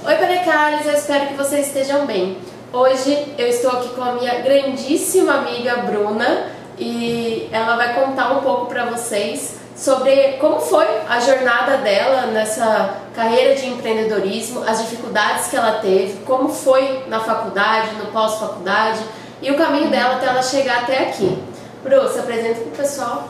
Oi, Panecales, eu espero que vocês estejam bem. Hoje eu estou aqui com a minha grandíssima amiga Bruna e ela vai contar um pouco para vocês sobre como foi a jornada dela nessa carreira de empreendedorismo, as dificuldades que ela teve, como foi na faculdade, no pós-faculdade e o caminho dela até ela chegar até aqui. Bru, se apresenta pro pessoal.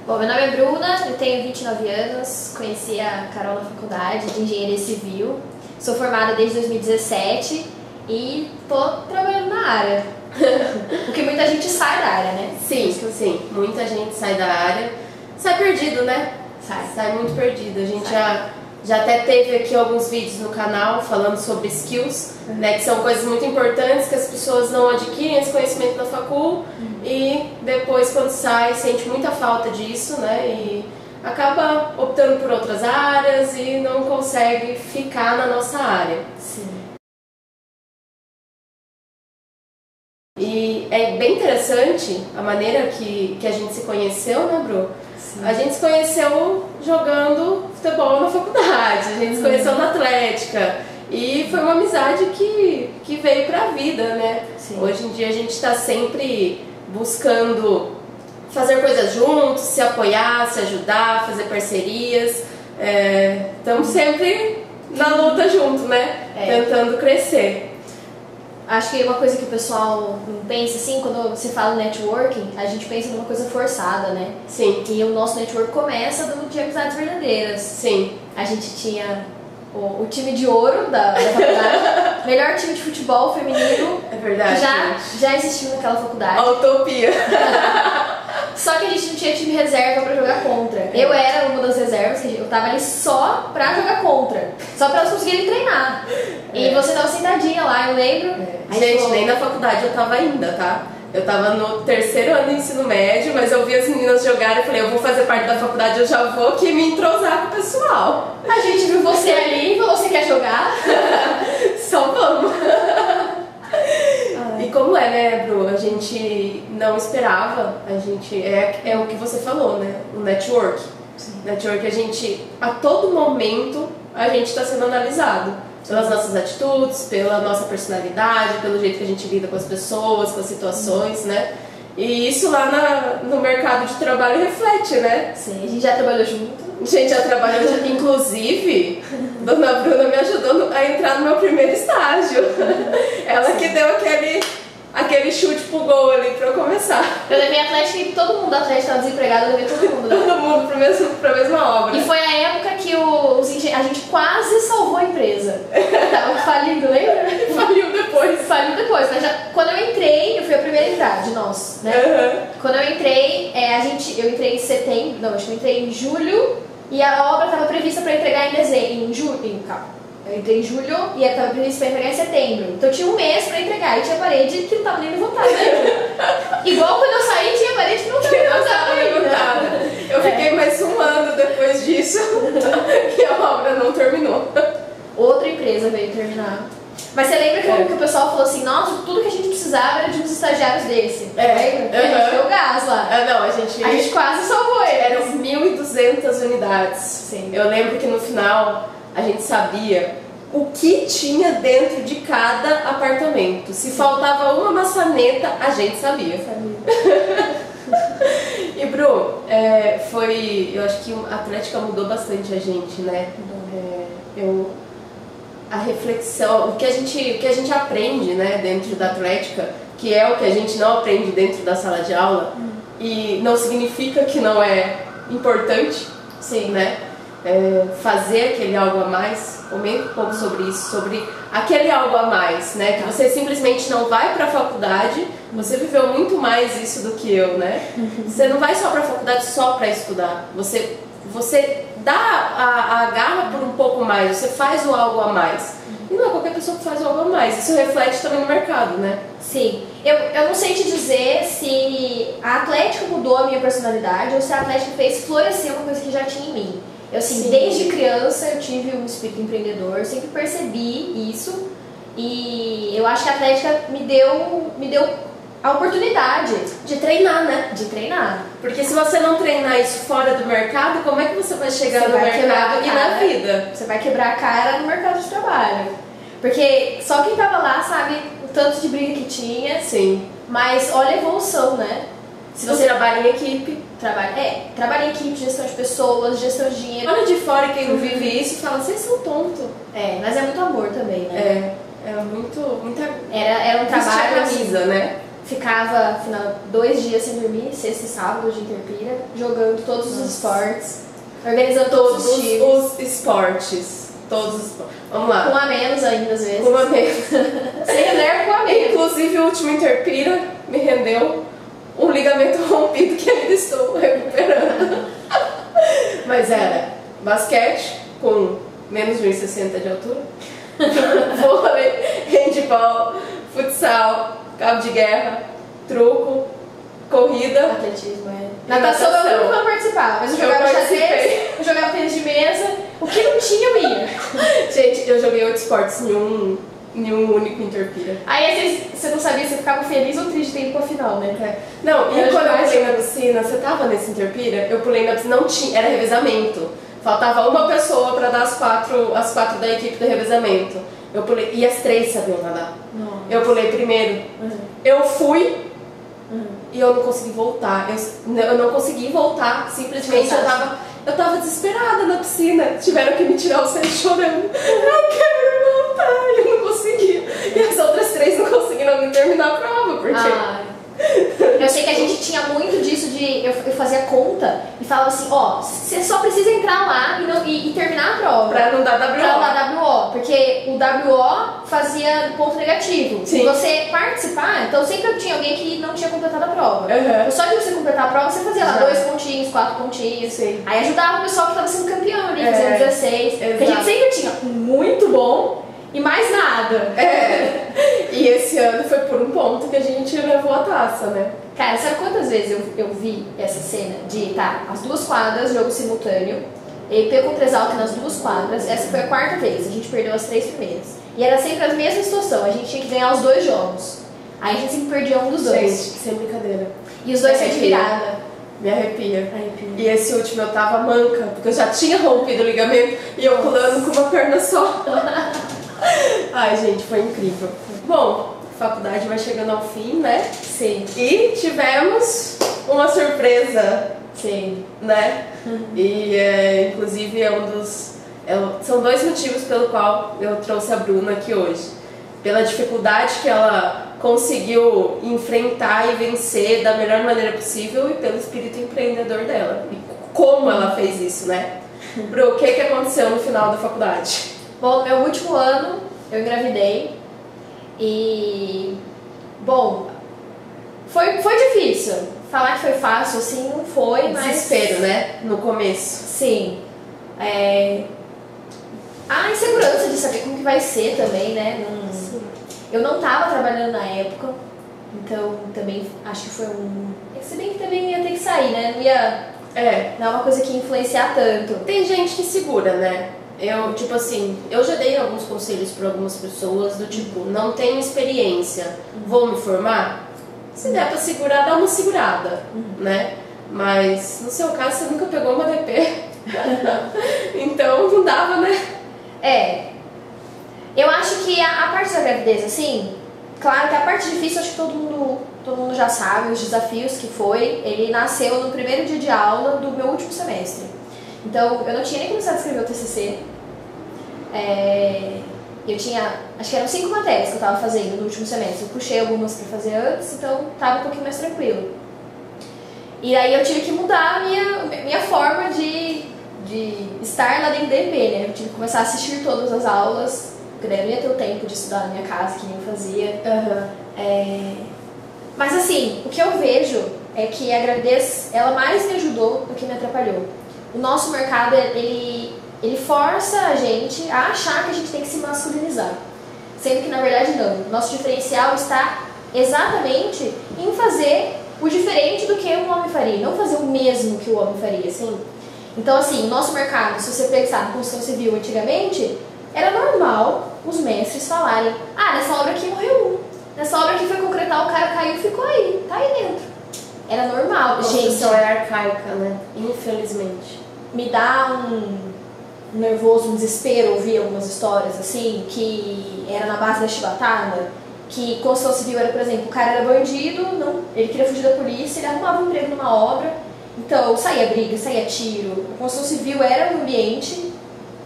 Bom, meu nome é Bruna, eu tenho 29 anos, conheci a Carol na faculdade de Engenharia Civil, sou formada desde 2017 e tô trabalhando na área, porque muita gente sai da área, né? Sim, muita gente sai da área, sai perdido, né? Sai muito perdido. A gente já até teve aqui alguns vídeos no canal falando sobre skills, né, que são coisas muito importantes que as pessoas não adquirem esse conhecimento na facul e depois quando sai sente muita falta disso, né, e acaba optando por outras áreas e não consegue ficar na nossa área. Sim. E é bem interessante a maneira que a gente se conheceu, né, Bru? Sim. A gente se conheceu jogando futebol na faculdade, a gente se conheceu na Atlética e foi uma amizade que veio pra vida, né? Sim. Hoje em dia a gente está sempre buscando fazer coisas juntos, se apoiar, se ajudar, fazer parcerias. Estamos sempre na luta junto, né? Tentando crescer. Acho que uma coisa que o pessoal não pensa, assim, quando se fala networking, a gente pensa numa coisa forçada, né? Sim. E o nosso network começa de amizades verdadeiras. Sim. A gente tinha o time de ouro da faculdade, melhor time de futebol feminino. É verdade. Já existiu naquela faculdade. A utopia. Só que a gente não tinha time reserva pra jogar contra. Eu era uma das reservas, que eu tava ali só pra jogar contra. Só pra elas conseguirem treinar. E você tava sentadinha lá, eu lembro. Gente, nem na faculdade eu tava ainda, tá? Eu tava no terceiro ano do ensino médio, mas eu vi as meninas jogarem e falei, eu vou fazer parte da faculdade, eu já vou aqui me entrosar com o pessoal. A gente viu você ali e falou, você quer jogar? Só vamos. E como é, né, Bru? A gente não esperava, a gente é o que você falou, né? O network. Sim. Network, a gente, a todo momento, a gente está sendo analisado pelas nossas atitudes, pela nossa personalidade, pelo jeito que a gente lida com as pessoas, com as situações, né? E isso lá no mercado de trabalho reflete, né? Sim, a gente já trabalhou junto. A gente já trabalhou junto, inclusive, Dona Bruna me ajudou a entrar no meu primeiro estágio. Ela que deu aquele chute pro gol ali pra eu começar. Eu levei Atlético e todo mundo da Atlético estava desempregado, eu levei todo mundo. Todo mundo pra mesma obra. E foi a época que a gente quase salvou a empresa. Tava falindo, lembra? Faliu depois. Faliu depois, mas quando eu entrei, eu fui a primeira a entrar de nós, né? Quando eu entrei, eu entrei em setembro, não, acho que eu entrei em julho e a obra estava prevista para entregar em julho, calma. Eu entrei em julho e ela estava prevista para entregar em setembro. Então eu tinha um mês para entregar e tinha parede que não estava nem levantada, né? Igual quando eu saí, tinha parede que não estava levantada. Eu fiquei mais um ano depois disso que a obra não terminou. Outra empresa veio terminar. Mas você lembra que o pessoal falou assim, nossa, tudo que a gente precisava era de uns estagiários desse. Lembra? A gente deu gás lá. Não, a gente quase salvou ele. Eram 1.200 unidades. Sim. Eu lembro que no final a gente sabia o que tinha dentro de cada apartamento. Se faltava uma maçaneta, a gente sabia. E Bru, eu acho que a Atlética mudou bastante a gente, né? A reflexão, o que a gente aprende, né, dentro da Atlética, que é o que a gente não aprende dentro da sala de aula, e não significa que não é importante, sim, né? Fazer aquele algo a mais. Comenta um pouco sobre isso, sobre aquele algo a mais, né? Que você simplesmente não vai pra faculdade, você viveu muito mais isso do que eu, né? Você não vai só pra faculdade só pra estudar, você dá a garra por um pouco mais, você faz o algo a mais. E não é qualquer pessoa que faz o algo a mais, isso reflete também no mercado, né? Sim, eu não sei te dizer se a Atlética mudou a minha personalidade ou se a Atlética fez florescer uma coisa que já tinha em mim. Eu, assim, desde criança eu tive um espírito empreendedor, sempre percebi isso e eu acho que a Atlética me deu a oportunidade de treinar, né? De treinar. Porque se você não treinar isso fora do mercado, como é que você vai chegar no mercado e na vida? Você vai quebrar a cara no mercado de trabalho. Porque só quem tava lá sabe o tanto de briga que tinha. Sim. Mas olha a evolução, né? Se você trabalha em equipe. Trabalha em equipe, gestão de pessoas, gestão de dinheiro. Olha de fora quem não vive isso e fala, vocês são tontos. Mas é muito amor também, né? É muito. Era um trabalho. Camisa, né? Ficava 2 dias sem dormir, sexta e sábado de Interpira, jogando todos os esportes, organizando todos os times. Os esportes. Todos os esportes. Vamos lá. Com a menos ainda, às vezes. Com a menos. Sem reserva, com a menos. Inclusive, o último Interpira me rendeu um ligamento rompido que ainda estou recuperando. Mas era basquete com menos de 1,60 de altura, vôlei, handball, futsal, cabo de guerra, truco, corrida, atletismo, natação eu nunca participava, mas eu jogava xadrez, eu jogava tênis de mesa, o que não tinha eu ia. Gente, eu joguei 8 esportes em um único Interpira. Aí você não sabia se ficava feliz ou triste de ir pra final, né? Não, e quando eu pulei na piscina, você tava nesse Interpira? Eu pulei na piscina, não tinha, era revezamento. Faltava uma pessoa pra dar as quatro da equipe do revezamento. Eu pulei, e as 3 sabiam nadar. Nossa. Eu pulei primeiro. Eu fui e eu não consegui voltar. Eu não consegui voltar, simplesmente eu tava desesperada na piscina. Tiveram que me tirar o sangue chorando. Eu quero voltar. E eu não conseguia. E as outras 3 não conseguiram nem terminar a prova, porque... Eu sei que a gente tinha muito disso de eu fazia conta e falava assim, você só precisa entrar lá e terminar a prova. Pra não dar WO. Pra não dar WO, porque o WO fazia ponto negativo. Sim. Se você participar, então sempre tinha alguém que não tinha completado a prova. Só de você completar a prova, você fazia lá 2 pontinhos, 4 pontinhos. Sim. Aí ajudava o pessoal que estava sendo campeão ali, fazendo 16. Porque a gente sempre tinha um muito bom e mais nada. E esse ano foi por um ponto que a gente levou a taça, né? Cara, sabe quantas vezes eu vi essa cena de as 2 quadras, jogo simultâneo, EP contra Exalc nas 2 quadras, essa foi a 4ª vez, a gente perdeu as 3 primeiras. E era sempre a mesma situação, a gente tinha que ganhar os 2 jogos. Aí a gente sempre perdia um dos 2. Gente, sem brincadeira. E os 2 foi de virada. Me arrepia. E esse último eu tava manca, porque eu já tinha rompido o ligamento e eu pulando com uma perna só. Ai, gente, foi incrível. Bom, a faculdade vai chegando ao fim, né? Sim. E tivemos uma surpresa. Sim. Né? E inclusive são 2 motivos pelo qual eu trouxe a Bruna aqui hoje. Pela dificuldade que ela conseguiu enfrentar e vencer da melhor maneira possível e pelo espírito empreendedor dela. E como ela fez isso, né? Bru, o que aconteceu no final da faculdade? Bom, meu último ano eu engravidei e, bom, foi difícil. Falar que foi fácil, assim, não foi, mas... Desespero, né? No começo. Sim. A insegurança de saber como que vai ser também, né? Eu não tava trabalhando na época, então também acho que foi se bem que também ia ter que sair, né? Não ia... Não é uma coisa que ia influenciar tanto. Tem gente que segura, né? Eu já dei alguns conselhos para algumas pessoas do tipo, não tenho experiência, vou me formar? Se der pra segurar, dá uma segurada, né? Mas no seu caso, você nunca pegou uma DP. Então não dava, né? Eu acho que a parte da gravidez, assim, claro que a parte difícil, acho que todo mundo já sabe, os desafios que foi. Ele nasceu no primeiro dia de aula do meu último semestre. Então, eu não tinha nem começado a escrever o TCC. Eu tinha, acho que eram 5 matérias que eu estava fazendo no último semestre. Eu puxei algumas para fazer antes, então estava um pouquinho mais tranquilo. E aí eu tive que mudar a minha forma de estar lá dentro do EP, né? Eu tive que começar a assistir todas as aulas, porque daí eu não ia ter o tempo de estudar na minha casa, que nem eu fazia. Mas assim, o que eu vejo é que a gravidez, ela mais me ajudou do que me atrapalhou. O nosso mercado, ele força a gente a achar que a gente tem que se masculinizar. Sendo que na verdade não. Nosso diferencial está exatamente em fazer o diferente do que um homem faria, não fazer o mesmo que o homem faria, assim. Então assim, o nosso mercado, se você pensar na construção civil antigamente, era normal os mestres falarem: nessa obra aqui morreu nessa obra aqui foi concretar, o cara caiu e ficou aí, tá aí dentro. Era normal. A construção é arcaica, né? Infelizmente. Me dá nervoso, um desespero, ouvir algumas histórias assim, que era na base da chibatada, que construção civil era, por exemplo, o cara era bandido, não, ele queria fugir da polícia, ele arrumava um emprego numa obra, então saía briga, saía tiro. A construção civil era um ambiente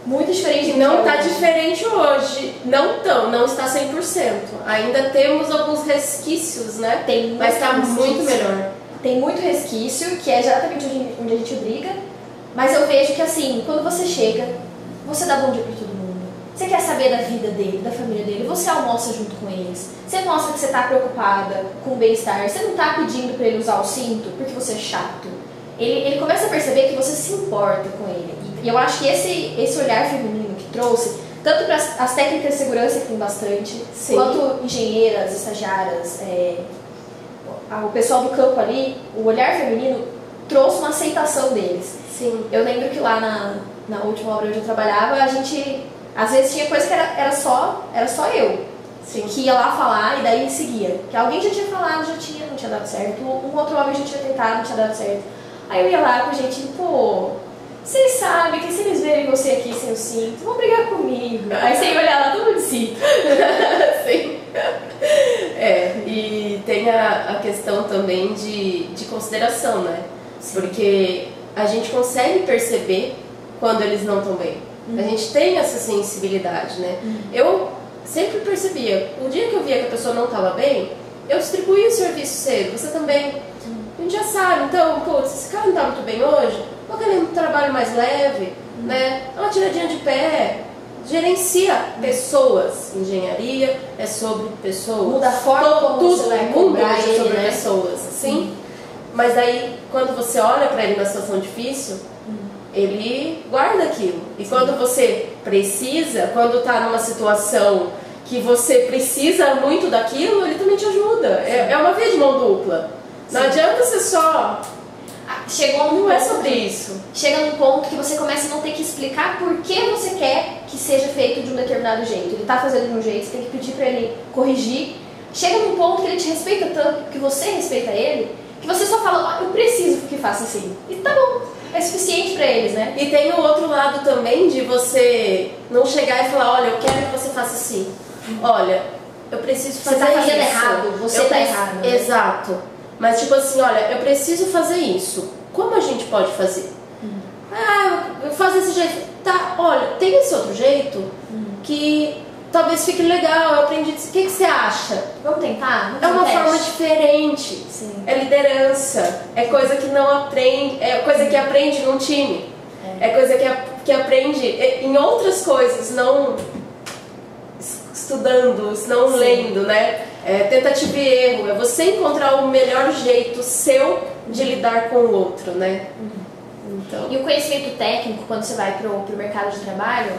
muito diferente. E não está diferente hoje, não está 100%. Ainda temos alguns resquícios, né? Mas está muito melhor. Tem muito resquício, que é exatamente onde a gente briga, mas eu vejo que assim, quando você chega, você dá bom dia pra todo mundo. Você quer saber da vida dele, da família dele, você almoça junto com eles. Você mostra que você tá preocupada com o bem-estar. Você não tá pedindo pra ele usar o cinto porque você é chato. Ele começa a perceber que você se importa com ele. E eu acho que esse olhar feminino que trouxe, tanto para as técnicas de segurança, que tem bastante, sim, quanto engenheiras, estagiárias, o pessoal do campo ali, o olhar feminino trouxe uma aceitação deles. Sim. Eu lembro que lá na última obra onde eu trabalhava, a gente, às vezes tinha coisa que era só eu. Sim. Que ia lá falar e daí seguia. Que alguém já tinha falado, não tinha dado certo. Um outro homem já tinha tentado, não tinha dado certo. Aí eu ia lá com a gente, pô, vocês sabem que se eles verem você aqui sem o cinto, vão brigar comigo. Aí você ia olhar lá, todo mundo de cinto. Sim. E tem a questão também de consideração, né? Sim. Porque a gente consegue perceber quando eles não estão bem. A gente tem essa sensibilidade, né? Eu sempre percebia, o dia que eu via que a pessoa não estava bem, eu distribuía o serviço cedo, você também. A gente já sabe, então, putz, esse cara não está muito bem hoje, vou querer um trabalho mais leve, né? Uma tiradinha de pé, gerencia pessoas. Engenharia é sobre pessoas. Muda a forma como tudo, você vai mundo cobrar é ele, sobre né? pessoas, sim. Mas aí, quando você olha para ele na situação difícil, ele guarda aquilo. E quando você precisa, quando está numa situação que você precisa muito daquilo, ele também te ajuda. É uma via de mão dupla. Não adianta você só... Não é sobre isso. Chega num ponto que você começa a não ter que explicar por que você quer que seja feito de um determinado jeito. Ele tá fazendo de um jeito, você tem que pedir pra ele corrigir. Chega num ponto que ele te respeita tanto, que você respeita ele, que você só fala, eu preciso que faça assim. E tá bom, é suficiente pra eles, né? E tem o outro lado também de você não chegar e falar, olha, eu quero que você faça assim. Olha, eu preciso fazer isso. Você tá fazendo errado, você tá errado. Né? Exato. Mas tipo assim, olha, eu preciso fazer isso. Como a gente pode fazer? Faz desse jeito. Tá, olha, tem esse outro jeito que talvez fique legal, eu aprendi. O que você acha? Vamos tentar? É uma forma diferente. Sim. É liderança. É coisa que não aprende. É coisa que aprende num time. É coisa que aprende em outras coisas, não estudando, não Sim. lendo, né? Tentativa e erro. É você encontrar o melhor jeito seu de lidar com o outro, né? Então. E o conhecimento técnico, quando você vai pro mercado de trabalho,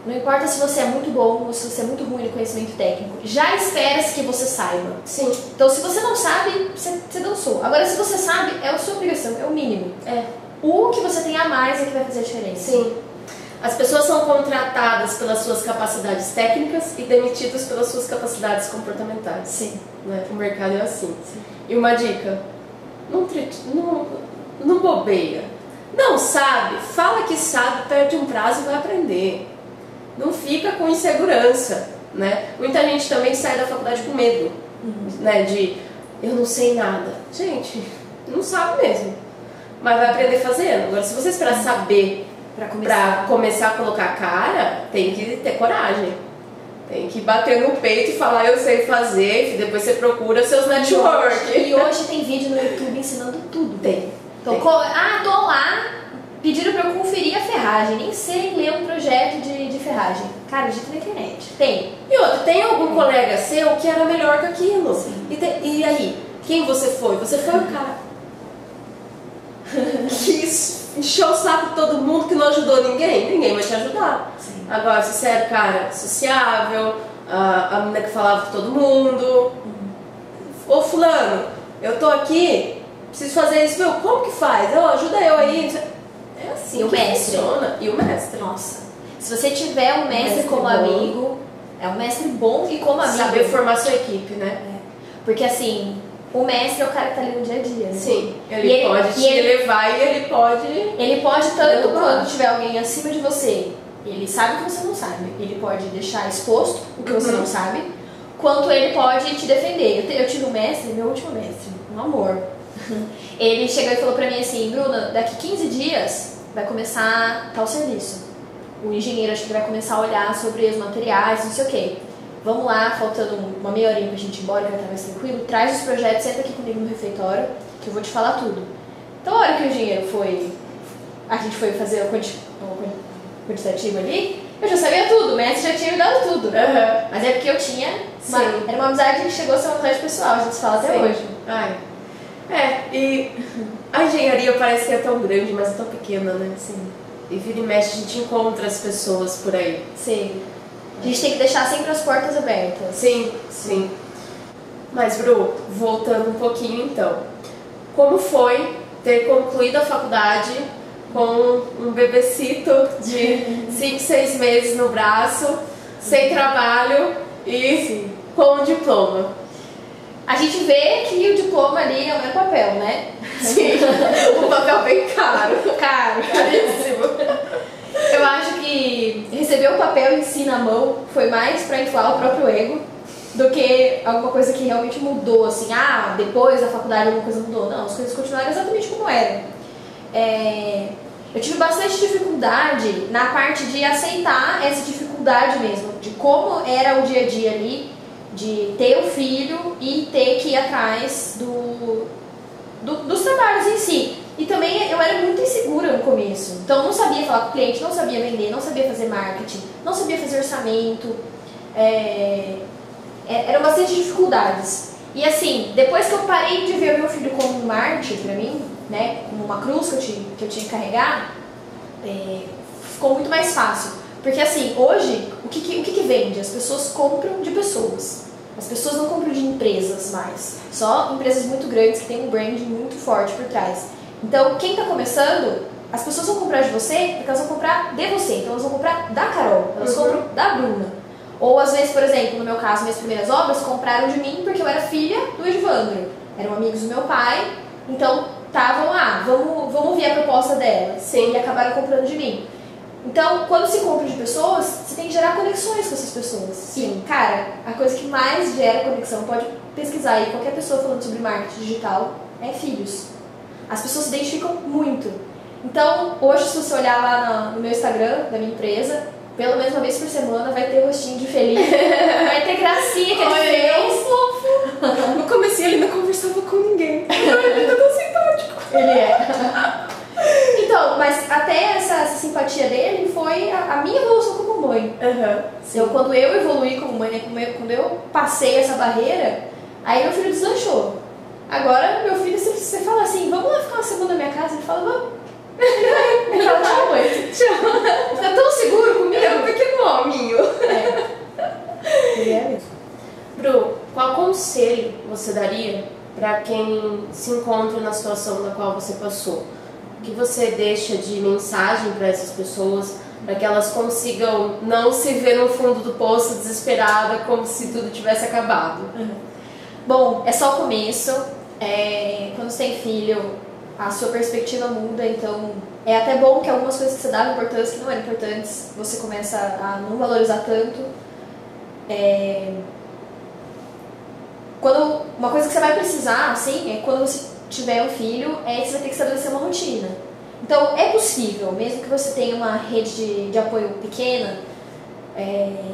não importa se você é muito bom ou se você é muito ruim no conhecimento técnico, já espera-se que você saiba. Sim. Então, se você não sabe, você dançou. Agora, se você sabe, é a sua obrigação, é o mínimo. O que você tem a mais é que vai fazer a diferença. Sim. As pessoas são contratadas pelas suas capacidades técnicas e demitidas pelas suas capacidades comportamentais. Sim. Né? O mercado é assim. Sim. E uma dica, não bobeia. Não sabe, fala que sabe, perde um prazo e vai aprender. Não fica com insegurança, né? Muita gente também sai da faculdade com medo, né? De, eu não sei nada. Gente, não sabe mesmo. Mas vai aprender fazendo. Agora, se você esperar saber pra começar a colocar a cara, tem que ter coragem. Tem que bater no peito e falar, eu sei fazer, e depois você procura seus network. E hoje tem vídeo no YouTube ensinando tudo. Tem. Então, tô lá, pediram pra eu conferir a ferragem, nem sei ler um projeto de ferragem. Cara, digita na internet. Tem. E outro, tem algum colega seu que era melhor que aquilo. Sim. E aí, quem você foi? Você foi o cara que encheu o saco de todo mundo, que não ajudou ninguém? Ninguém vai te ajudar. Sim. Agora, se você era o cara sociável, a menina que falava com todo mundo, ô fulano, eu tô aqui, preciso fazer isso, meu, como que faz? Ajuda eu aí. É assim, e o mestre funciona. E o mestre. Nossa. Se você tiver um mestre como bom, amigo, é um mestre bom e como amigo. Saber formar sua equipe, né? Porque assim, o mestre é o cara que tá ali no dia a dia, né? Sim, ele pode te elevar e ele pode... Ele pode tanto quando tiver alguém acima de você ele sabe o que você não sabe. Ele pode deixar exposto o que você não sabe, quanto ele pode te defender. Eu tive um mestre, meu último mestre, um amor. Ele chegou e falou pra mim assim, Bruna, daqui 15 dias vai começar tal serviço. O engenheiro acho que vai começar a olhar sobre os materiais, não sei o quê. Vamos lá, faltando uma meia horinha pra gente ir embora, que vai estar mais tranquilo. Traz os projetos, senta aqui comigo no refeitório, que eu vou te falar tudo. Então a hora que o engenheiro foi... A gente foi fazer o quantitativo ali, eu já sabia tudo, o mestre já tinha me dado tudo. Mas é porque eu tinha... Era uma amizade que chegou a ser uma amizade pessoal, a gente se fala até hoje. Ai. E a engenharia parece que é tão grande, mas é tão pequena, né? Sim. E vira e mexe, a gente encontra as pessoas por aí. Sim. A gente tem que deixar sempre as portas abertas. Sim. Mas, Bru, voltando um pouquinho então. Como foi ter concluído a faculdade com um bebecito de 5, 6 meses no braço, sem trabalho e com um diploma? A gente vê que o diploma ali é o meu papel, né? Sim, um papel bem caro. Caríssimo. Eu acho que receber o papel em si na mão foi mais pra inflar o próprio ego do que alguma coisa que realmente mudou, assim, depois da faculdade alguma coisa mudou. Não, as coisas continuaram exatamente como eram. Eu tive bastante dificuldade na parte de aceitar essa dificuldade mesmo, de como era o dia a dia ali, de ter o filho e ter que ir atrás dos trabalhos em si. E também eu era muito insegura no começo, então eu não sabia falar com o cliente, não sabia vender, não sabia fazer marketing, não sabia fazer orçamento, eram bastante dificuldades. E assim, depois que eu parei de ver o meu filho como um mártir pra mim, né, como uma cruz que eu tinha que carregar, ficou muito mais fácil. Porque assim, hoje, o que vende? As pessoas compram de pessoas. As pessoas não compram de empresas mais. Só empresas muito grandes que têm um brand muito forte por trás. Então, quem está começando, as pessoas vão comprar de você porque elas vão comprar de você. Então, elas vão comprar da Carol, elas compram da Bruna. Ou, às vezes, por exemplo, no meu caso, minhas primeiras obras compraram de mim porque eu era filha do Edvandro. Eram amigos do meu pai, então estavam vamos ouvir a proposta dela. Sim. E acabaram comprando de mim. Então, quando se compra de pessoas, você tem que gerar conexões com essas pessoas. Sim. E, cara, a coisa que mais gera conexão, pode pesquisar aí, qualquer pessoa falando sobre marketing digital, é filhos. As pessoas se identificam muito. Então, hoje, se você olhar lá no meu Instagram, da minha empresa, pelo menos uma vez por semana vai ter rostinho de feliz, vai ter gracinha que é fofo. No comecinho ele não conversava com ninguém. Ele é tão simpático. Ele é. Então, mas até essa simpatia dele foi a minha evolução como mãe. Então, quando eu evoluí como mãe, né, quando eu passei essa barreira, aí meu filho deslanchou. Agora, meu filho, se você fala assim, vamos lá ficar uma semana na minha casa, ele fala, vamos. Ele fala, não, mãe. Fica tão seguro comigo. É um pequeno hominho. Ele é mesmo. Bru, qual conselho você daria para quem se encontra na situação na qual você passou? O que você deixa de mensagem para essas pessoas, para que elas consigam não se ver no fundo do poço desesperada, como se tudo tivesse acabado? Bom, é só o começo. Quando você tem filho, a sua perspectiva muda, então é até bom que algumas coisas que você dava importância, que não eram importantes, você começa a não valorizar tanto. Uma coisa que você vai precisar, assim, quando você tiver um filho, você vai ter que estabelecer uma rotina. Então, é possível, mesmo que você tenha uma rede de apoio pequena,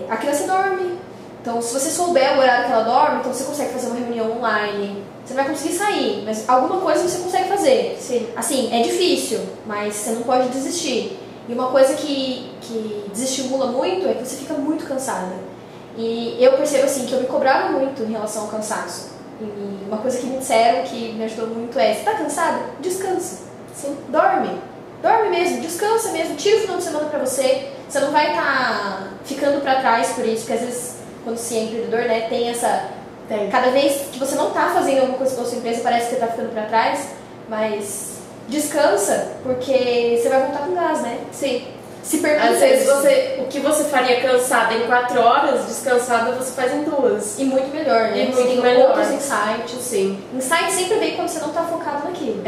a criança dorme. Então, se você souber o horário que ela dorme, então você consegue fazer uma reunião online. Você vai conseguir sair, mas alguma coisa você consegue fazer. Sim. Assim, é difícil, mas você não pode desistir. E uma coisa que desestimula muito é que você fica muito cansada. E eu percebo assim, que eu me cobrava muito em relação ao cansaço. E uma coisa que me disseram que me ajudou muito é: você tá cansada? Descansa. Sim. Dorme mesmo, descansa mesmo, tira o final de semana pra você. Você não vai estar ficando pra trás por isso, porque às vezes quando você é empreendedor, né, tem essa... Cada vez que você não tá fazendo alguma coisa pela sua empresa, parece que você tá ficando pra trás, mas descansa, porque você vai voltar com gás, né? Sim. Se permite. Às vezes o que você faria cansada em 4 horas, descansada você faz em 2. E muito melhor, né? E você muito tem melhor. outros insights. Sim. Insight sempre vem quando você não tá focado naquilo.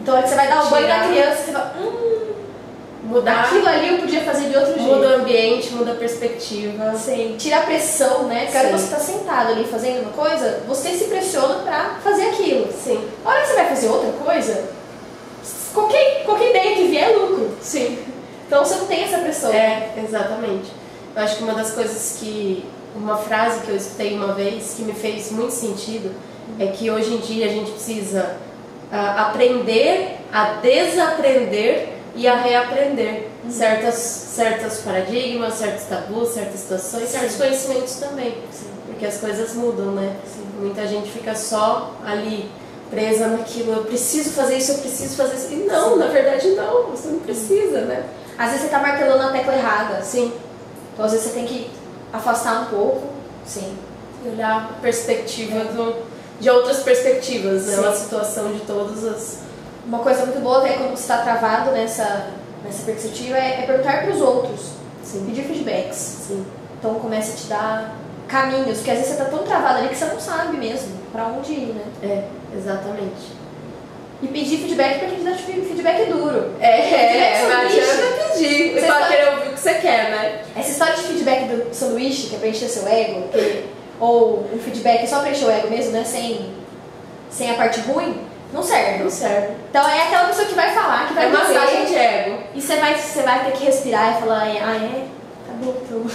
Então a hora que você vai dar o banho na criança, você vai... Mudar. Aquilo ali eu podia fazer de outro jeito. Muda o ambiente, muda a perspectiva. Sim. Tira a pressão, né? Porque a hora que você tá sentado ali fazendo uma coisa, você se pressiona pra fazer aquilo. Sim. A hora que você vai fazer outra coisa, qualquer ideia que vier é lucro. Sim. Então você não tem essa pressão. Exatamente. Eu acho que uma das coisas uma frase que eu escutei uma vez que me fez muito sentido é que hoje em dia a gente precisa aprender a desaprender e a reaprender certos paradigmas, certos tabus, certas situações, certos conhecimentos também. Sim. Porque as coisas mudam, né? Sim. Muita gente fica só ali presa naquilo, eu preciso fazer isso, eu preciso fazer isso. E não, na verdade não, você não precisa, né? Às vezes você tá martelando a tecla errada. Sim. Então às vezes você tem que afastar um pouco. Sim. E olhar a perspectiva de outras perspectivas, né? Sim. Uma situação de todas as... Uma coisa muito boa é quando você está travado nessa perspectiva é perguntar para os outros. Sim. Pedir feedbacks. Sim. Então começa a te dar caminhos, porque às vezes você tá tão travado ali que você não sabe mesmo pra onde ir, né? Exatamente. E pedir feedback pra quem dá feedback é duro. Não adianta pedir. Você só querer ouvir o que você quer, né? Essa história de feedback do sanduíche, que é pra encher seu ego, ou um feedback só pra encher o ego mesmo, né? Sem a parte ruim, não serve. Não serve. Então é aquela pessoa que vai falar, que vai dizer. Massagem de ego. E você vai ter que respirar e falar, tá bom, então.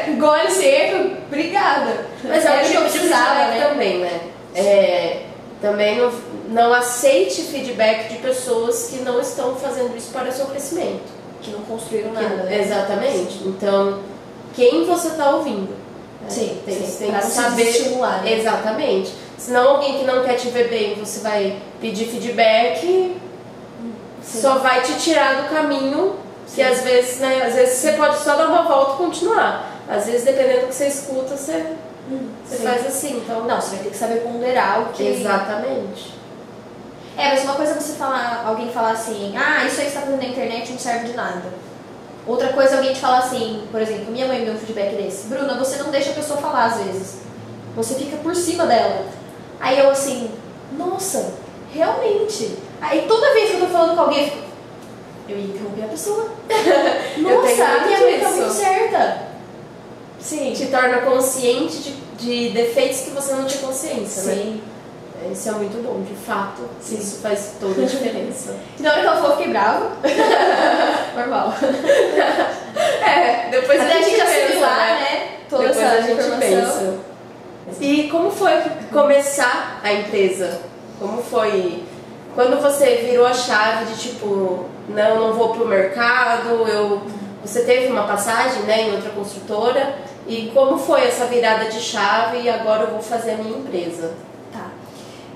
Engole seco, obrigada. Mas é o tipo de feedback também, né? Também não aceite feedback de pessoas que não estão fazendo isso para o seu crescimento. Que não construíram nada, né? Exatamente. Então, quem você está ouvindo? Sim, tem pra que saber estimular, né? Exatamente. Senão alguém que não quer te ver bem, você vai pedir feedback, só vai te tirar do caminho. Que às vezes, né? Às vezes você pode só dar uma volta e continuar. Às vezes, dependendo do que você escuta, você faz assim. Então, não, você vai ter que saber ponderar o que... Exatamente. Mas uma coisa é você falar, alguém falar assim, isso aí que você tá fazendo na internet não serve de nada. Outra coisa é alguém te falar assim, por exemplo, minha mãe me deu um feedback desse. Bruna, você não deixa a pessoa falar às vezes. Você fica por cima dela. Aí eu assim, nossa, realmente. Aí toda vez que eu tô falando com alguém, eu ia interromper a pessoa. Nossa, a minha mãe tá muito certa. Sim. Te torna consciente de defeitos que você não tinha consciência, né? Sim. Isso é muito bom, de fato. Sim. Isso faz toda a diferença. E na hora que ela falou, eu fiquei brava. Normal. Depois até a gente assimilar, né? Toda depois essa a gente informação. pensa. E como foi começar a empresa? Como foi... Quando você virou a chave de tipo, não vou pro mercado, você teve uma passagem, né, em outra construtora, e como foi essa virada de chave e agora eu vou fazer a minha empresa? Tá.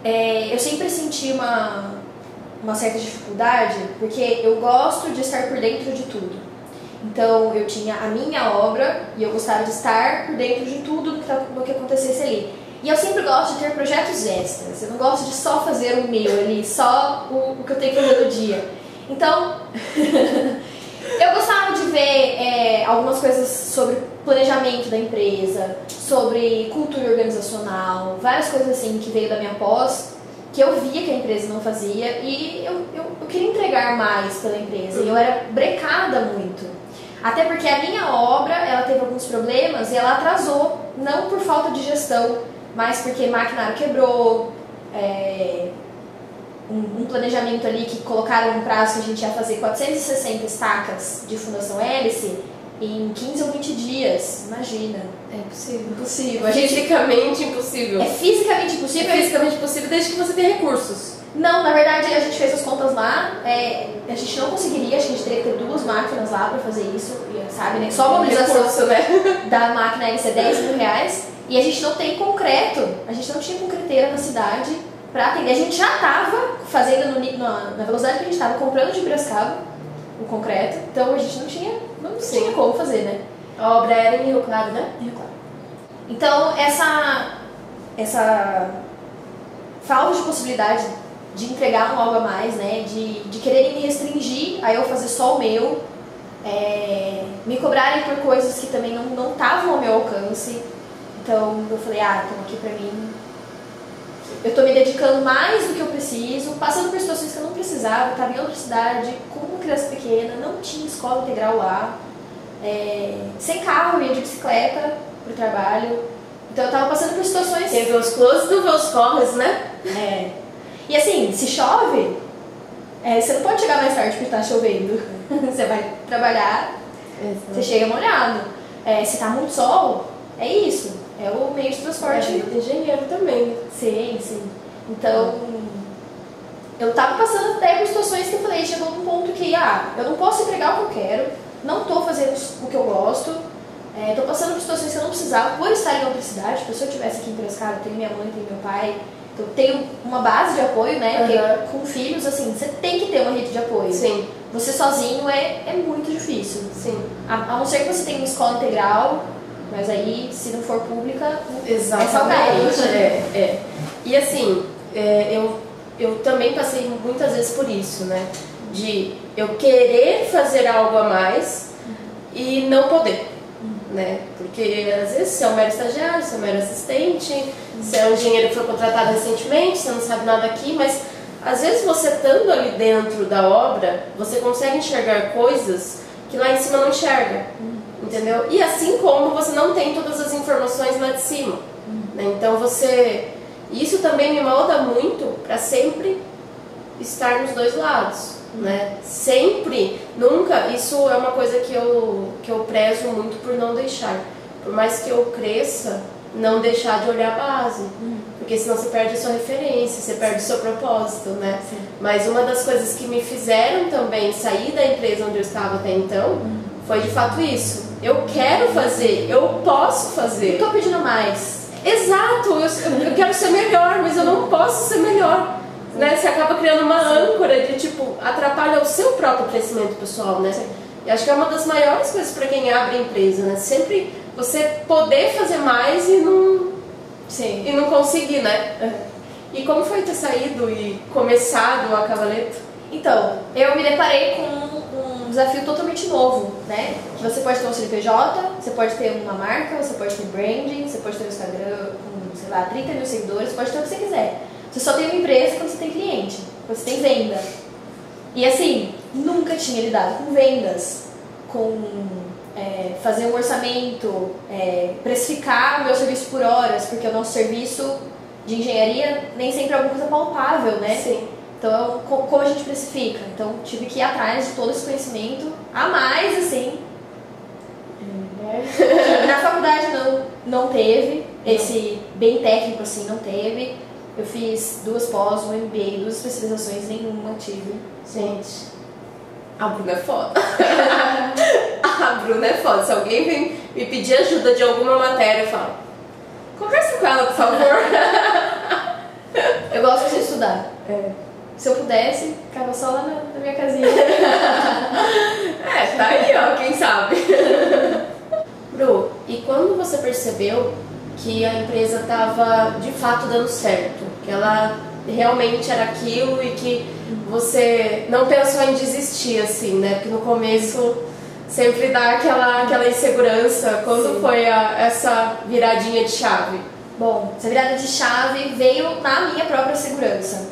Eu sempre senti uma certa dificuldade, porque eu gosto de estar por dentro de tudo. Então eu tinha a minha obra e eu gostava de estar por dentro de tudo no que acontecesse ali. E eu sempre gosto de ter projetos extras, eu não gosto de só fazer o meu ali, só o que eu tenho que fazer no dia. Então, eu gostava de ver algumas coisas sobre planejamento da empresa, sobre cultura organizacional, várias coisas assim que veio da minha pós, que eu via que a empresa não fazia e eu queria entregar mais pela empresa. E eu era brecada muito. Até porque a minha obra, ela teve alguns problemas e ela atrasou, não por falta de gestão, mas porque maquinário quebrou, um planejamento ali que colocaram um prazo que a gente ia fazer 460 estacas de fundação hélice em 15 ou 20 dias. Imagina. É impossível. Impossível. Fisicamente impossível. É fisicamente impossível. É fisicamente possível desde que você tenha recursos. Não, na verdade a gente fez as contas lá, a gente não conseguiria, a gente teria que ter 2 máquinas lá pra fazer isso, sabe, né? Só a mobilização da máquina hélice é R$10.000 e a gente não tem concreto, a gente não tinha concreteira na cidade pra atender. A gente já tava fazendo na velocidade que a gente tava comprando de Piracicaba o concreto, então a gente não tinha como fazer, né? A obra era em Rio Claro, né? Rio Claro. Então essa falta de possibilidade de entregar algo a mais, né, de quererem me restringir a eu fazer só o meu, me cobrarem por coisas que também não estavam ao meu alcance. Então eu falei, então aqui pra mim eu tô me dedicando mais do que eu preciso, passando por situações que eu não precisava, estava em outra cidade, com uma criança pequena, não tinha escola integral lá, sem carro, ia de bicicleta pro trabalho. Então eu tava passando por situações... Tem ver os closes do ver os corres, né? E assim, se chove, você não pode chegar mais tarde porque tá chovendo. Você vai trabalhar, você chega molhado. Se tá muito sol, é isso. É o meio de transporte. É engenheiro também. Sim, sim. Então, eu tava passando até por situações que eu falei, chegou num ponto que, eu não posso entregar o que eu quero, não tô fazendo o que eu gosto, tô passando por situações que eu não precisava, por estar em outra cidade, porque se eu estivesse aqui em Piracicaba, eu tenho minha mãe, tenho meu pai, então eu tenho uma base de apoio, né? Porque com filhos, assim, você tem que ter uma rede de apoio. Sim. Você sozinho é muito difícil. Sim. A não ser que você tenha uma escola integral, mas aí, se não for pública, exatamente. E assim, eu também passei muitas vezes por isso, né? De eu querer fazer algo a mais e não poder, né? Porque às vezes você é um mero estagiário, você é um mero assistente, você é um engenheiro que foi contratado recentemente, você não sabe nada aqui, mas às vezes você estando ali dentro da obra, você consegue enxergar coisas que lá em cima não enxerga. Entendeu? E assim como você não tem todas as informações lá de cima. Né? Então isso também me molda muito para sempre estar nos dois lados. Né? Sempre, nunca, isso é uma coisa que eu prezo muito por não deixar. Por mais que eu cresça, não deixar de olhar a base. Porque senão você perde a sua referência, você perde o seu propósito. Né? Mas uma das coisas que me fizeram também sair da empresa onde eu estava até então foi de fato isso. Eu quero fazer, eu posso fazer. Eu tô pedindo mais. Exato, eu quero ser melhor, mas eu não posso ser melhor. Né? Você acaba criando uma âncora de tipo, atrapalha o seu próprio crescimento pessoal, né? E acho que é uma das maiores coisas para quem abre empresa, né? Sempre você poder fazer mais e não conseguir, né? E como foi ter saído e começado a Cavaleto? Então, eu me deparei com um desafio totalmente novo, né? Que você pode ter um CNPJ, você pode ter uma marca, você pode ter branding, você pode ter um Instagram com, sei lá, 30 mil seguidores, você pode ter o que você quiser. Você só tem uma empresa quando você tem cliente, quando você tem venda. E assim, nunca tinha lidado com vendas, com fazer um orçamento, precificar o meu serviço por horas, porque o nosso serviço de engenharia nem sempre é alguma coisa palpável, né? Sim. Então, como a gente precifica? Então, tive que ir atrás de todo esse conhecimento a mais, assim. Na faculdade não teve, esse bem técnico, assim, não teve. Eu fiz 2 pós, um MBA, 2 especializações, nenhuma tive. Gente, a Bruna é foda. A Bruna é foda. Se alguém vem me pedir ajuda de alguma matéria, eu falo, conversa com ela, por favor. Eu gosto de estudar. Se eu pudesse, ficava só lá na minha casinha. Tá aí, ó, quem sabe. Bru, e quando você percebeu que a empresa estava de fato dando certo, que ela realmente era aquilo e que você não pensou em desistir, assim, né? Porque no começo sempre dá aquela insegurança. Quando foi essa viradinha de chave? Bom, essa virada de chave veio na minha própria segurança.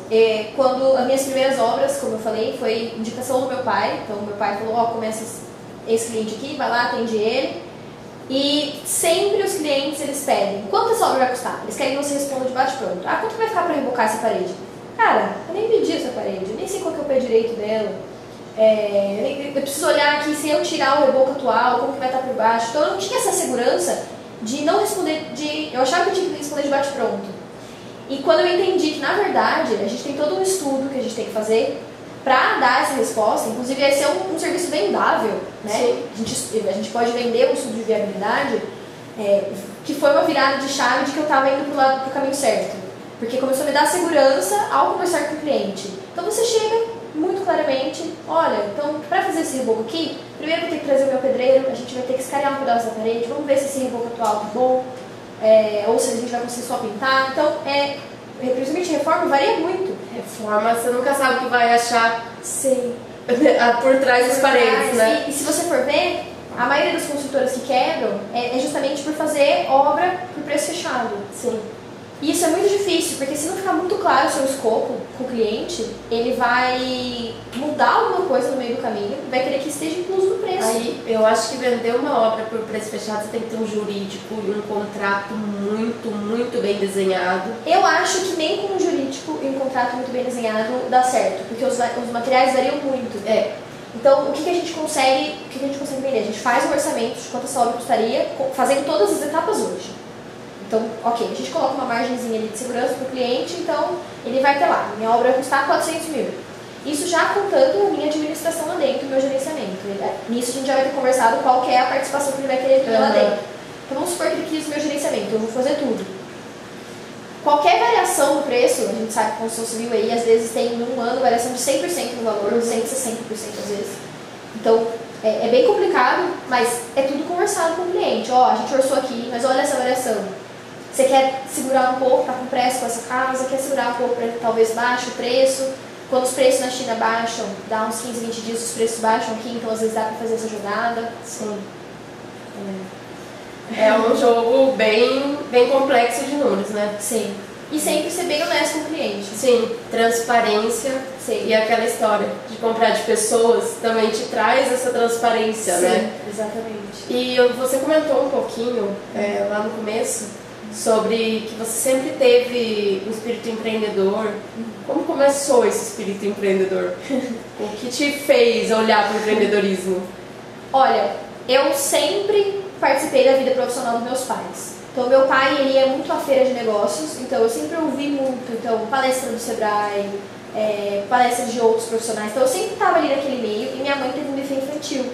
Quando as minhas primeiras obras, como eu falei, foi indicação do meu pai. Então, meu pai falou, começa esse cliente aqui, vai lá, atende ele. E sempre os clientes, eles pedem, quanto essa obra vai custar? Eles querem que você responda de bate-pronto. Quanto vai ficar para rebocar essa parede? Cara, eu nem pedi essa parede, eu nem sei qual que é o pé direito dela. Eu preciso olhar aqui se eu tirar o reboco atual, como que vai estar por baixo. Então, eu não tinha essa segurança de não responder, eu achava que eu tinha que responder de bate-pronto. E quando eu entendi que, na verdade, a gente tem todo um estudo que a gente tem que fazer para dar essa resposta, inclusive esse é um serviço vendável, né? A gente pode vender um estudo de viabilidade, que foi uma virada de chave de que eu estava indo pro caminho certo. Porque começou a me dar segurança ao conversar com o cliente. Então você chega muito claramente, olha, então para fazer esse reboco aqui, primeiro eu vou ter que trazer o meu pedreiro, a gente vai ter que escanear um pedaço da parede, vamos ver se esse reboco atual tá bom, ou se a gente vai conseguir só pintar. Então, principalmente reforma varia muito. Reforma, você nunca sabe o que vai achar. Sim. Por trás das paredes, né? E se você for ver, a maioria das construtoras que quebram é justamente por fazer obra por preço fechado. Sim. E isso é muito difícil, porque se não ficar muito claro o seu escopo com o cliente, ele vai mudar alguma coisa no meio do caminho, vai querer que esteja incluso no preço. Aí eu acho que vender uma obra por preço fechado, você tem que ter um jurídico e um contrato muito bem desenhado. Eu acho que nem com um jurídico e um contrato muito bem desenhado dá certo, porque os materiais variam muito. Então, o que a gente consegue vender? A gente faz um orçamento de quanto essa obra custaria, fazendo todas as etapas hoje. Então, ok, a gente coloca uma margenzinha ali de segurança para o cliente, então ele vai ter lá, minha obra vai custar 400 mil. Isso já contando a minha administração lá dentro, o meu gerenciamento. Nisso a gente já vai ter conversado qual que é a participação que ele vai querer ter lá dentro. Então vamos supor que ele quis o meu gerenciamento, eu vou fazer tudo. Qualquer variação no preço, a gente sabe que a construção civil aí, às vezes tem num ano variação de 100% no valor, 160% às vezes. Então, é bem complicado, mas é tudo conversado com o cliente. Ó, a gente orçou aqui, mas olha essa variação. Você quer segurar um pouco, tá com pressa com essa casa, quer segurar um pouco para talvez baixe o preço. Quando os preços na China baixam, dá uns 15, 20 dias os preços baixam aqui, então às vezes dá para fazer essa jogada. Sim. É um jogo bem complexo de números, né? Sim. E sempre ser bem honesto com o cliente. Sim, transparência. Sim. E aquela história de comprar de pessoas também te traz essa transparência, sim, né? Exatamente. E você comentou um pouquinho lá no começo sobre que você sempre teve um espírito empreendedor. Como começou esse espírito empreendedor? O que te fez olhar para o empreendedorismo? Olha, eu sempre participei da vida profissional dos meus pais. Então, meu pai, ele ia muito à feira de negócios, então eu sempre ouvi muito, então, palestra do Sebrae, palestras de outros profissionais, então eu sempre estava ali naquele meio, e minha mãe teve um buffet infantil.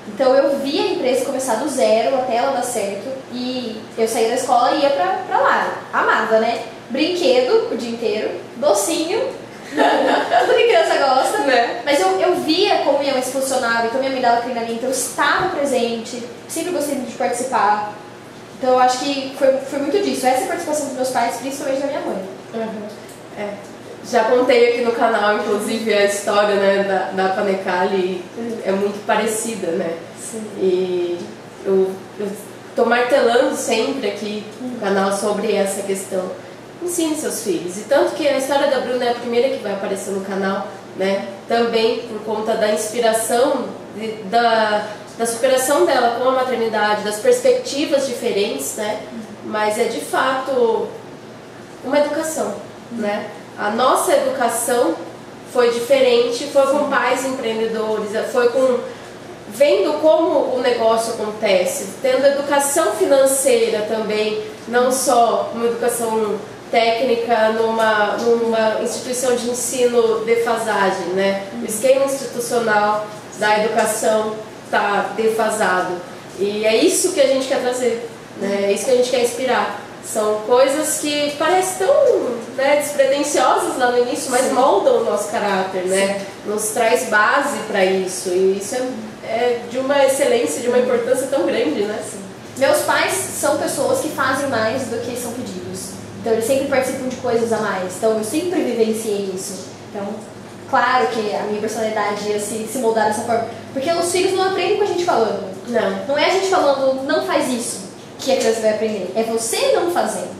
Então, eu via a empresa começar do zero até ela dar certo, e eu saía da escola e ia pra lá, amava, né? Brinquedo o dia inteiro, docinho, tudo que criança gosta, né? Mas eu via como minha mãe se funcionava, como minha mãe dava treinamento, eu estava presente, sempre gostei muito de participar. Então eu acho que foi muito disso, essa participação dos meus pais, principalmente da minha mãe. Já contei aqui no canal, inclusive, a história, né, da Panecali é muito parecida, né? Sim. E eu tô martelando sempre aqui no canal sobre essa questão. Ensine seus filhos. E tanto que a história da Bruna é a primeira que vai aparecer no canal, né? Também por conta da inspiração, da superação dela com a maternidade, das perspectivas diferentes, né? Mas é de fato uma educação, né? A nossa educação foi diferente, foi com pais empreendedores, foi com vendo como o negócio acontece, tendo educação financeira também, não só uma educação técnica numa instituição de ensino defasagem, né? O esquema institucional da educação está defasado. E é isso que a gente quer trazer, né? É isso que a gente quer inspirar. São coisas que parecem tão, né, despretensiosas lá no início, mas moldam o nosso caráter, né? Nos traz base para isso. E isso é de uma excelência, de uma importância tão grande, né? Sim. Meus pais são pessoas que fazem mais do que são pedidos. Então eles sempre participam de coisas a mais. Então eu sempre vivenciei isso. Então, claro que a minha personalidade ia se moldar dessa forma. Porque os filhos não aprendem com a gente falando. Não é a gente falando, não faz isso, que a criança vai aprender. É você não fazendo.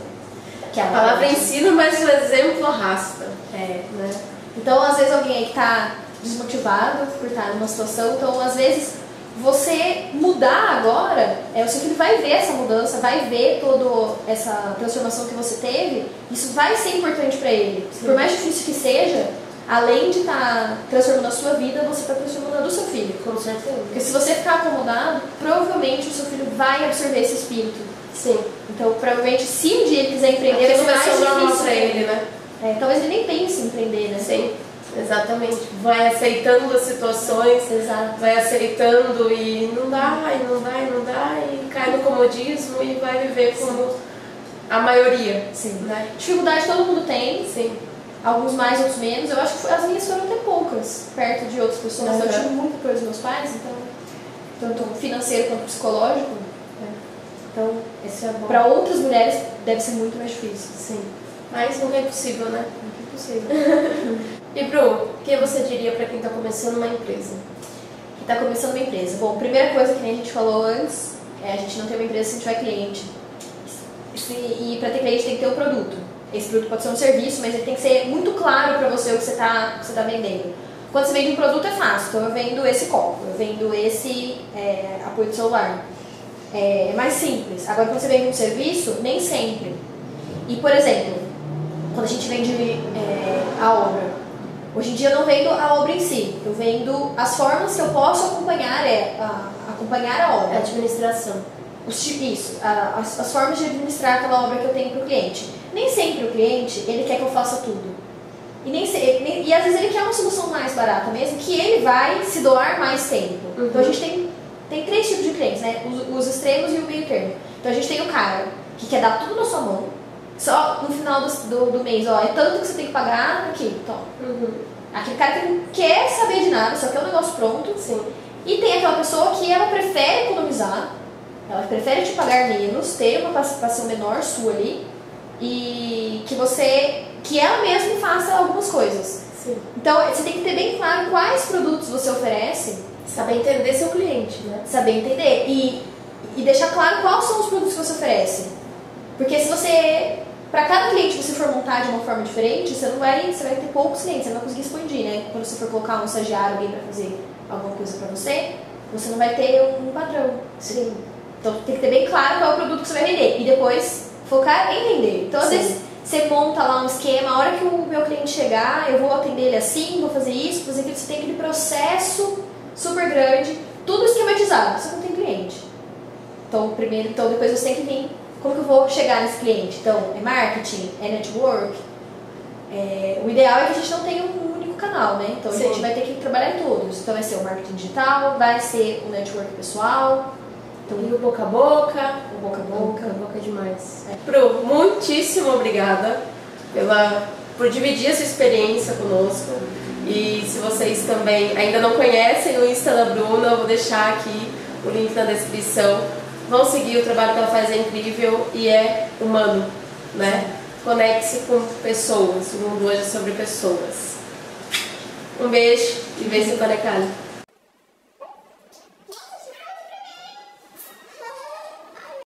Que a palavra ensina, mas o exemplo arrasta. Né? Então, às vezes alguém aí que está desmotivado por estar numa situação, então às vezes você mudar agora, o seu filho vai ver essa mudança, vai ver toda essa transformação que você teve, isso vai ser importante para ele. Sim. Por mais difícil que seja, além de estar transformando a sua vida, você está transformando a do seu filho. Com certeza. Porque se você ficar acomodado, provavelmente o seu filho vai absorver esse espírito. Sim. Então, provavelmente, se um dia ele quiser empreender, vai ser mais difícil para ele, né? Talvez ele nem pense em empreender, né? Sim. Exatamente. Vai aceitando as situações, exato, vai aceitando e não dá, e cai no comodismo e vai viver como a maioria. Sim. Né? Dificuldade todo mundo tem. Sim. Alguns mais, outros menos. Eu acho que as minhas foram até poucas, perto de outras pessoas. Uhum. Eu tive muito apoio dos meus pais, então, tanto financeiro quanto psicológico. Então, para outras mulheres deve ser muito mais difícil. Sim. Mas nunca é impossível, né? Nunca é possível. E Bru, o que você diria para quem está começando uma empresa? Que está começando uma empresa. Bom, primeira coisa que nem a gente falou antes, a gente não tem uma empresa se não tiver cliente. e para ter cliente tem que ter um produto. Esse produto pode ser um serviço, mas ele tem que ser muito claro para você o que você tá vendendo. Quando você vende um produto é fácil, então eu vendo esse copo, eu vendo esse apoio de celular. É mais simples. Agora quando você vende um serviço, nem sempre. E por exemplo, quando a gente vende a obra, hoje em dia eu não vendo a obra em si, eu vendo as formas que eu posso acompanhar a obra. A administração. Isso, as formas de administrar aquela obra que eu tenho para o cliente. Nem sempre o cliente, ele quer que eu faça tudo. E às vezes ele quer uma solução mais barata mesmo, que ele vai se doar mais tempo. Uhum. Então a gente tem 3 tipos de clientes, né? Os extremos e o meio termo. Então a gente tem o cara que quer dar tudo na sua mão, só no final do mês, ó, é tanto que você tem que pagar, aqui, toma. Uhum. Aquele cara que não quer saber de nada, só quer um negócio pronto. Sim. E tem aquela pessoa que ela prefere economizar, ela prefere te pagar menos, ter uma participação menor sua ali, e que ela mesma faça algumas coisas. Sim. Então você tem que ter bem claro quais produtos você oferece. Saber entender seu cliente, né? Saber entender e deixar claro quais são os produtos que você oferece. Porque se você, para cada cliente você for montar de uma forma diferente, você vai ter poucos clientes, você não vai conseguir expandir, né? Quando você for colocar um estagiário, alguém para fazer alguma coisa para você não vai ter um padrão. Sim. Então tem que ter bem claro qual é o produto que você vai vender e depois focar em vender. Então às vezes você monta lá um esquema, a hora que o meu cliente chegar, eu vou atender ele assim, vou fazer isso, vou fazer aquilo, você tem aquele processo super grande, tudo esquematizado, você não tem cliente. Então depois você tem que vir, como que eu vou chegar nesse cliente? Então, é marketing, é network. O ideal é que a gente não tenha um único canal, né? Então a gente vai ter que trabalhar em todos. Então vai ser o marketing digital, vai ser o network pessoal. Então, e o boca a boca. O boca a boca é demais. Pro, muitíssimo obrigada por dividir essa experiência conosco. E se vocês também ainda não conhecem o Insta da Bruna, eu vou deixar aqui o link na descrição. Vão seguir, o trabalho que ela faz é incrível e é humano, né? Conecte-se com pessoas, o mundo hoje é sobre pessoas. Um beijo e beijo para Cali.